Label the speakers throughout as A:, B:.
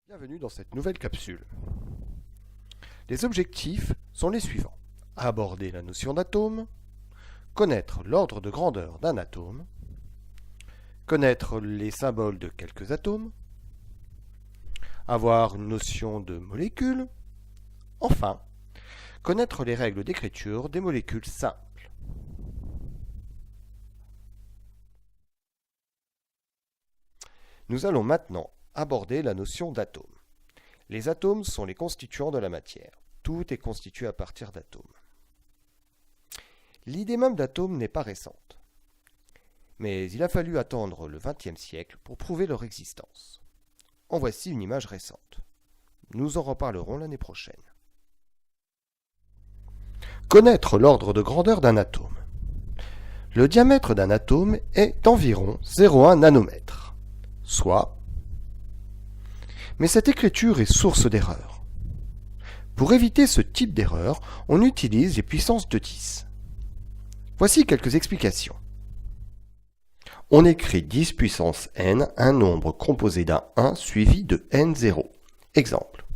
A: Bienvenue dans cette nouvelle capsule. Les objectifs sont les suivants. Aborder la notion d'atome, connaître l'ordre de grandeur d'un atome, connaître les symboles de quelques atomes, avoir une notion de molécule, enfin, connaître les règles d'écriture des molécules simples. Nous allons maintenant aborder la notion d'atome. Les atomes sont les constituants de la matière. Tout est constitué à partir d'atomes. L'idée même d'atome n'est pas récente, mais il a fallu attendre le XXe siècle pour prouver leur existence. En voici une image récente. Nous en reparlerons l'année prochaine. Connaître l'ordre de grandeur d'un atome. Le diamètre d'un atome est d'environ 0,1 nanomètre, soit. Mais cette écriture est source d'erreur. Pour éviter ce type d'erreur, on utilise les puissances de 10. Voici quelques explications. On écrit 10 puissance n, un nombre composé d'un 1 suivi de n0. Exemple.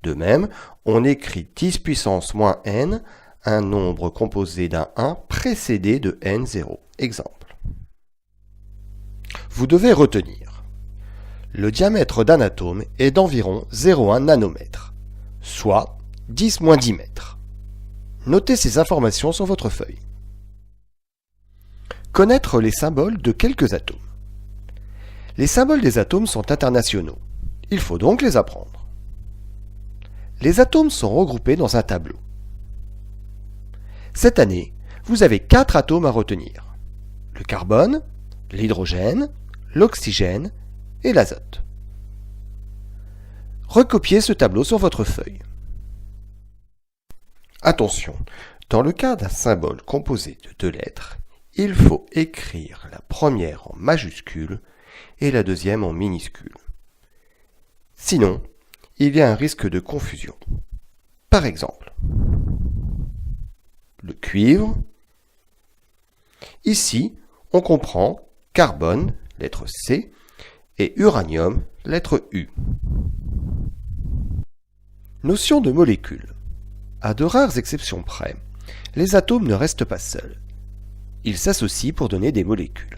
A: De même, on écrit 10 puissance moins n, un nombre composé d'un 1 précédé de n0. Exemple. Vous devez retenir. Le diamètre d'un atome est d'environ 0,1 nanomètre, soit 10 moins 10 mètres. Notez ces informations sur votre feuille. Connaître les symboles de quelques atomes. Les symboles des atomes sont internationaux. Il faut donc les apprendre. Les atomes sont regroupés dans un tableau. Cette année, vous avez 4 atomes à retenir. Le carbone, l'hydrogène, l'oxygène et l'azote. Recopiez ce tableau sur votre feuille. Attention, dans le cas d'un symbole composé de 2 lettres, il faut écrire la première en majuscule et la deuxième en minuscule. Sinon, il y a un risque de confusion. Par exemple, le cuivre. Ici, on comprend carbone, lettre C, et uranium, lettre U. Notion de molécule. À de rares exceptions près, les atomes ne restent pas seuls. Ils s'associent pour donner des molécules.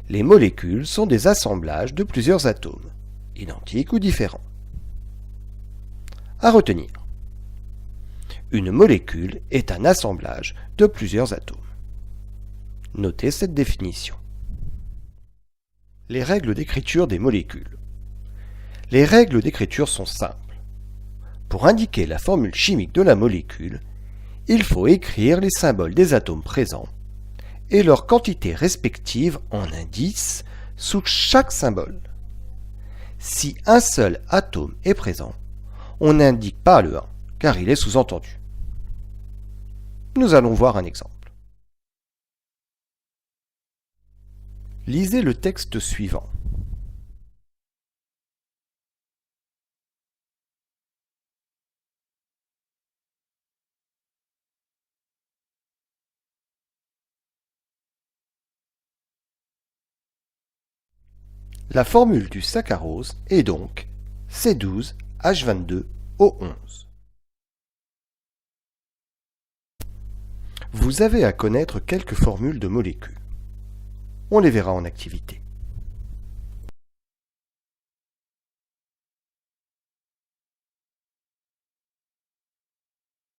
A: Les molécules sont des assemblages de plusieurs atomes, identiques ou différents. À retenir. Une molécule est un assemblage de plusieurs atomes. Notez cette définition. Les règles d'écriture des molécules. Les règles d'écriture sont simples. Pour indiquer la formule chimique de la molécule, il faut écrire les symboles des atomes présents et leurs quantités respectives en indices sous chaque symbole. Si un seul atome est présent, on n'indique pas le 1, car il est sous-entendu. Nous allons voir un exemple. Lisez le texte suivant. La formule du saccharose est donc C12H22O11. Vous avez à connaître quelques formules de molécules. On les verra en activité.